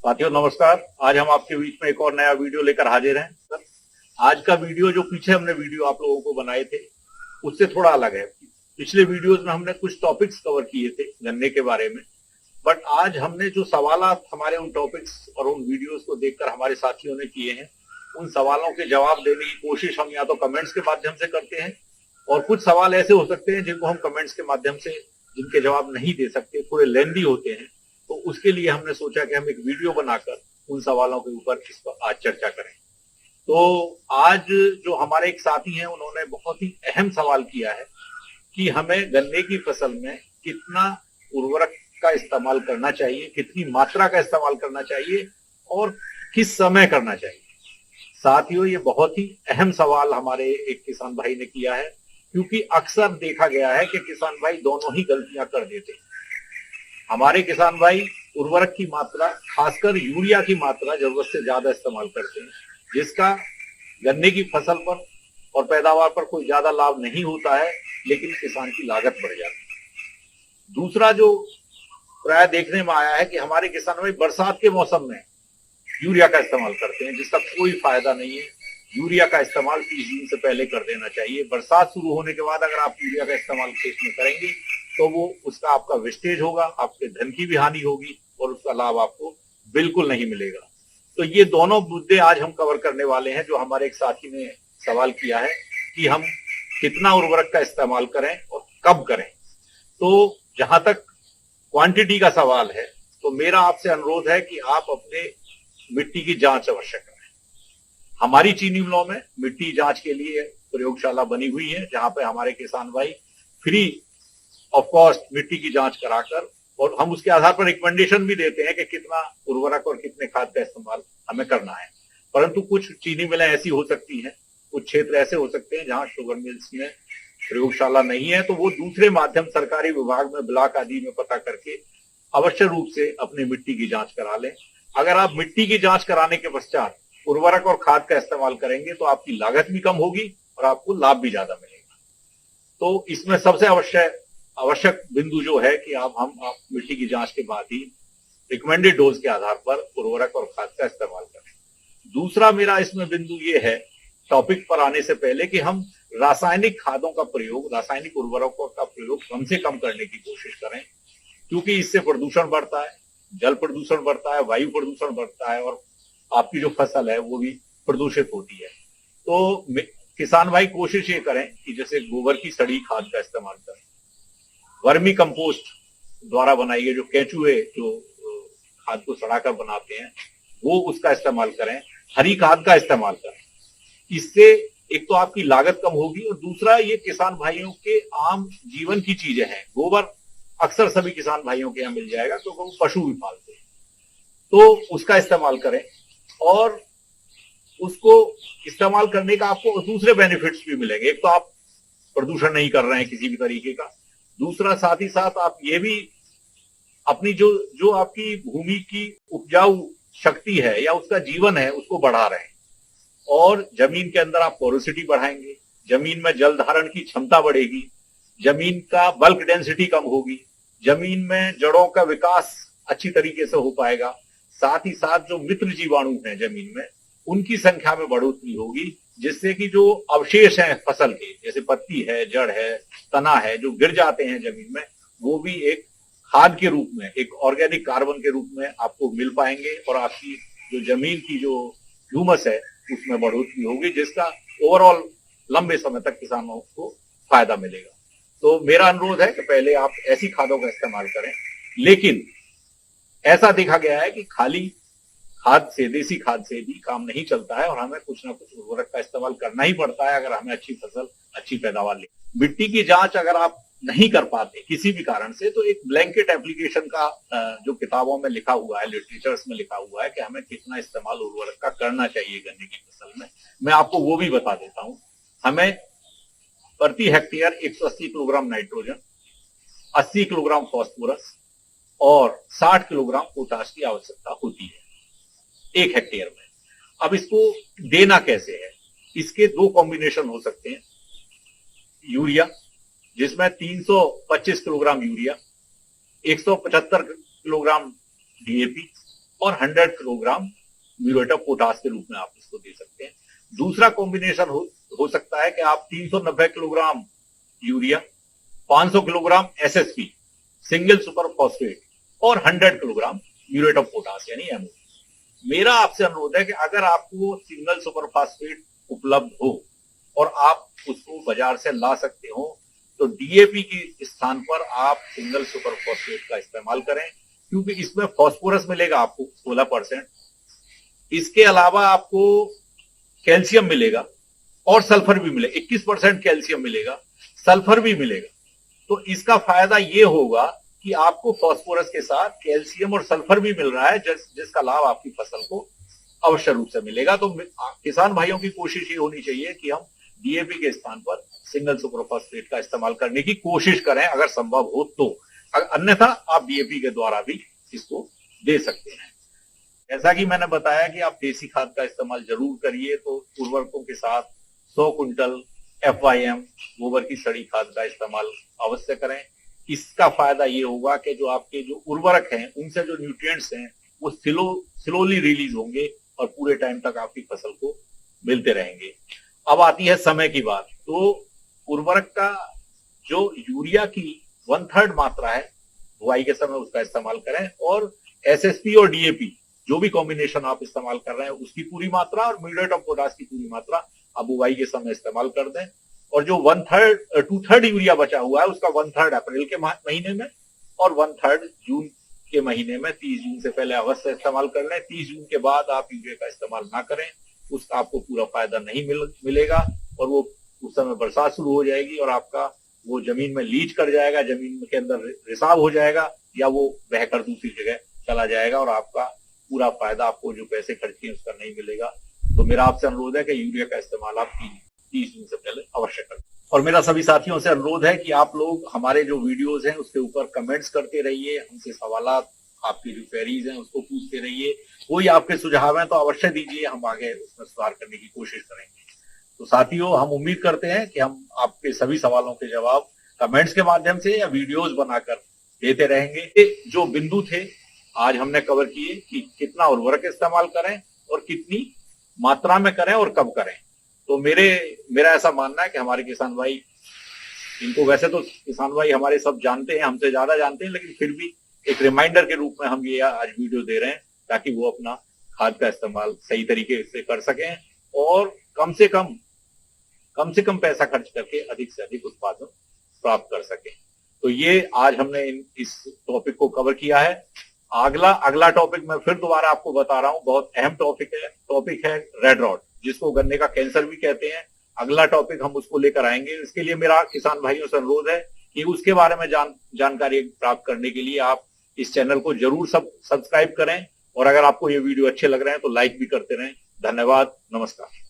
साथियों नमस्कार। आज हम आपके बीच में एक और नया वीडियो लेकर हाजिर हैं। आज का वीडियो जो पीछे हमने वीडियो आप लोगों को बनाए थे उससे थोड़ा अलग है। पिछले वीडियोस में हमने कुछ टॉपिक्स कवर किए थे गन्ने के बारे में, बट आज हमने जो सवालात हमारे उन टॉपिक्स और उन वीडियोस को देखकर हमारे साथियों ने किए हैं, उन सवालों के जवाब देने की कोशिश हम या तो कमेंट्स के माध्यम से करते हैं, और कुछ सवाल ऐसे हो सकते हैं जिनको हम कमेंट्स के माध्यम से जिनके जवाब नहीं दे सकते, थोड़े लेंदी होते हैं, तो उसके लिए हमने सोचा कि हम एक वीडियो बनाकर उन सवालों के ऊपर इस पर आज चर्चा करें। तो आज जो हमारे एक साथी हैं उन्होंने बहुत ही अहम सवाल किया है कि हमें गन्ने की फसल में कितना उर्वरक का इस्तेमाल करना चाहिए, कितनी मात्रा का इस्तेमाल करना चाहिए और किस समय करना चाहिए। साथियों, ये बहुत ही अहम सवाल हमारे एक किसान भाई ने किया है, क्योंकि अक्सर देखा गया है कि किसान भाई दोनों ही गलतियां कर देते हैं। हमारे किसान भाई उर्वरक की मात्रा, खासकर यूरिया की मात्रा जरूरत से ज्यादा इस्तेमाल करते हैं, जिसका गन्ने की फसल पर और पैदावार पर कोई ज्यादा लाभ नहीं होता है, लेकिन किसान की लागत बढ़ जाती है। दूसरा जो प्राय देखने में आया है कि हमारे किसान भाई बरसात के मौसम में यूरिया का इस्तेमाल करते हैं, जिसका कोई फायदा नहीं है। यूरिया का इस्तेमाल 30 जून से पहले कर देना चाहिए। बरसात शुरू होने के बाद अगर आप यूरिया का इस्तेमाल खेत में करेंगे तो वो उसका आपका वेस्टेज होगा, आपके धन की भी हानि होगी और उसका लाभ आपको बिल्कुल नहीं मिलेगा। तो ये दोनों मुद्दे आज हम कवर करने वाले हैं, जो हमारे एक साथी ने सवाल किया है कि हम कितना उर्वरक का इस्तेमाल करें और कब करें। तो जहां तक क्वांटिटी का सवाल है, तो मेरा आपसे अनुरोध है कि आप अपने मिट्टी की जांच अवश्य करें। हमारी चीनी मिलों में मिट्टी जांच के लिए प्रयोगशाला बनी हुई है, जहां पे हमारे किसान भाई फ्री ऑफ कॉस्ट मिट्टी की जांच कराकर, और हम उसके आधार पर रिकमेंडेशन भी देते हैं कि कितना उर्वरक और कितने खाद का इस्तेमाल हमें करना है। परंतु कुछ चीनी मिलें ऐसी हो सकती हैं, कुछ क्षेत्र ऐसे हो सकते हैं जहां शुगर मिल्स में प्रयोगशाला नहीं है, तो वो दूसरे माध्यम सरकारी विभाग में ब्लॉक आदि में पता करके अवश्य रूप से अपनी मिट्टी की जांच करा लें। अगर आप मिट्टी की जांच कराने के पश्चात उर्वरक और खाद का इस्तेमाल करेंगे तो आपकी लागत भी कम होगी और आपको लाभ भी ज्यादा मिलेगा। तो इसमें सबसे आवश्यक बिंदु जो है कि आप मिट्टी की जांच के बाद ही रिकमेंडेड डोज के आधार पर उर्वरक और खाद का इस्तेमाल करें। दूसरा मेरा इसमें बिंदु ये है, टॉपिक पर आने से पहले, कि हम रासायनिक खादों का प्रयोग, रासायनिक उर्वरकों का प्रयोग कम से कम करने की कोशिश करें, क्योंकि इससे प्रदूषण बढ़ता है, जल प्रदूषण बढ़ता है, वायु प्रदूषण बढ़ता है और आपकी जो फसल है वो भी प्रदूषित होती है। तो किसान भाई कोशिश ये करें कि जैसे गोबर की सड़ी खाद का इस्तेमाल करें, वर्मी कंपोस्ट द्वारा बनाई गई जो केंचुए जो खाद को सड़ाकर बनाते हैं वो उसका इस्तेमाल करें, हरी खाद का इस्तेमाल करें। इससे एक तो आपकी लागत कम होगी और दूसरा ये किसान भाइयों के आम जीवन की चीजें हैं। गोबर अक्सर सभी किसान भाइयों के यहाँ मिल जाएगा क्योंकि वो पशु भी पालते हैं, तो उसका इस्तेमाल करें और उसको इस्तेमाल करने का आपको दूसरे बेनिफिट्स भी मिलेंगे। एक तो आप प्रदूषण नहीं कर रहे हैं किसी भी तरीके का, दूसरा साथ ही साथ आप ये भी अपनी जो आपकी भूमि की उपजाऊ शक्ति है या उसका जीवन है उसको बढ़ा रहे हैं, और जमीन के अंदर आप पोरोसिटी बढ़ाएंगे, जमीन में जल धारण की क्षमता बढ़ेगी, जमीन का बल्क डेंसिटी कम होगी, जमीन में जड़ों का विकास अच्छी तरीके से हो पाएगा। साथ ही साथ जो मित्र जीवाणु हैं जमीन में, उनकी संख्या में बढ़ोतरी होगी, जिससे कि जो अवशेष हैं फसल के, जैसे पत्ती है, जड़ है, तना है, जो गिर जाते हैं जमीन में, वो भी एक खाद के रूप में, एक ऑर्गेनिक कार्बन के रूप में आपको मिल पाएंगे और आपकी जो जमीन की जो ह्यूमस है उसमें बढ़ोतरी होगी, जिसका ओवरऑल लंबे समय तक किसानों को फायदा मिलेगा। तो मेरा अनुरोध है कि पहले आप ऐसी खादों का इस्तेमाल करें, लेकिन ऐसा देखा गया है कि खाली खाद से, देसी खाद से भी काम नहीं चलता है और हमें कुछ ना कुछ उर्वरक का इस्तेमाल करना ही पड़ता है अगर हमें अच्छी फसल, अच्छी पैदावार ले। मिट्टी की जांच अगर आप नहीं कर पाते किसी भी कारण से, तो एक ब्लैंकेट एप्लीकेशन का जो किताबों में लिखा हुआ है, लिटरेचर्स में लिखा हुआ है कि हमें कितना इस्तेमाल उर्वरक का करना चाहिए गन्ने की फसल में, मैं आपको वो भी बता देता हूं। हमें प्रति hectare 180 kilogram nitrogen, 80 kilogram phosphorus और 60 किलोग्राम पोटाश की आवश्यकता होती है 1 हेक्टेयर में। अब इसको देना कैसे है? इसके दो कॉम्बिनेशन हो सकते हैं। यूरिया, जिसमें 325 किलोग्राम यूरिया, 175 किलोग्राम डीएपी और 100 किलोग्राम म्यूरेट ऑफ पोटाश के रूप में आप इसको दे सकते हैं। दूसरा कॉम्बिनेशन हो सकता है कि आप 390 kilogram urea, 500 kilogram SSP single super phosphate और 100 किलोग्राम म्यूरेट ऑफ पोटाश यानी एमओपी। मेरा आपसे अनुरोध है कि अगर आपको सिंगल सुपर फॉस्फेट उपलब्ध हो और आप उसको बाजार से ला सकते हो तो डीएपी के स्थान पर आप सिंगल सुपर फॉस्फेट का इस्तेमाल करें, क्योंकि इसमें फास्फोरस मिलेगा आपको 16%। इसके अलावा आपको कैल्शियम मिलेगा और सल्फर भी मिलेगा, 21% कैल्शियम मिलेगा, सल्फर भी मिलेगा। तो इसका फायदा ये होगा कि आपको फास्फोरस के साथ कैल्शियम और सल्फर भी मिल रहा है, जिसका लाभ आपकी फसल को अवश्य रूप से मिलेगा। तो किसान भाइयों की कोशिश ये होनी चाहिए कि हम डीएपी के स्थान पर सिंगल सुपर फॉस्फेट का इस्तेमाल करने की कोशिश करें अगर संभव हो तो, अन्यथा आप डीएपी के द्वारा भी इसको दे सकते हैं। जैसा कि मैंने बताया कि आप देसी खाद का इस्तेमाल जरूर करिए, तो उर्वरकों के साथ 100 कुंटल FYM गोबर की सड़ी खाद का इस्तेमाल अवश्य करें। इसका फायदा ये होगा कि जो आपके जो उर्वरक हैं उनसे जो न्यूट्रिएंट्स हैं वो स्लोली रिलीज होंगे और पूरे टाइम तक आपकी फसल को मिलते रहेंगे। अब आती है समय की बात। तो उर्वरक का जो यूरिया की 1/3 मात्रा है बुआई के समय उसका इस्तेमाल करें, और एसएसपी और डीएपी जो भी कॉम्बिनेशन आप इस्तेमाल कर रहे हैं उसकी पूरी मात्रा और म्यूरेट ऑफ पोटाश की पूरी मात्रा आप बुआई के समय इस्तेमाल कर दें। और जो 2/3 यूरिया बचा हुआ है उसका 1/3 अप्रैल के महीने में और 1/3 जून के महीने में, 30 जून से पहले अवश्य इस्तेमाल कर लें। 30 जून के बाद आप यूरिया का इस्तेमाल ना करें, उसका आपको पूरा फायदा नहीं मिलेगा और वो उस समय बरसात शुरू हो जाएगी और आपका वो जमीन में लीच कर जाएगा, जमीन के अंदर रिसाव हो जाएगा या वो बहकर दूसरी जगह चला जाएगा और आपका पूरा फायदा, आपको जो पैसे खर्च किए उसका नहीं मिलेगा। तो मेरा आपसे अनुरोध है कि यूरिया का इस्तेमाल आप 30 जून से पहले अवश्य करें। और मेरा सभी साथियों से अनुरोध है कि आप लोग हमारे जो वीडियोस हैं उसके ऊपर कमेंट्स करते रहिए, हमसे सवालात, आपकी जो क्वेरीज हैं उसको पूछते रहिए। कोई आपके सुझाव हैं तो अवश्य दीजिए, हम आगे उसमें सुधार करने की कोशिश करेंगे। तो साथियों, हम उम्मीद करते हैं कि हम आपके सभी सवालों के जवाब कमेंट्स के माध्यम से या वीडियोस बनाकर देते रहेंगे। जो बिंदु थे आज हमने कवर किए कि कितना उर्वरक इस्तेमाल करें और कितनी मात्रा में करें और कब करें। तो मेरा ऐसा मानना है कि हमारे किसान भाई, इनको वैसे तो किसान भाई हमारे सब जानते हैं, हमसे ज्यादा जानते हैं, लेकिन फिर भी एक रिमाइंडर के रूप में हम ये आज वीडियो दे रहे हैं ताकि वो अपना खाद का इस्तेमाल सही तरीके से कर सकें और कम से कम पैसा खर्च करके अधिक से अधिक उत्पादन प्राप्त कर सकें। तो ये आज हमने इस टॉपिक को कवर किया है। अगला टॉपिक मैं फिर दोबारा आपको बता रहा हूं, बहुत अहम टॉपिक है रेड रॉट, जिसको गन्ने का कैंसर भी कहते हैं। अगला टॉपिक हम उसको लेकर आएंगे। इसके लिए मेरा किसान भाइयों से अनुरोध है कि उसके बारे में जानकारी प्राप्त करने के लिए आप इस चैनल को जरूर सब्सक्राइब करें और अगर आपको ये वीडियो अच्छे लग रहे हैं तो लाइक भी करते रहें। धन्यवाद, नमस्कार।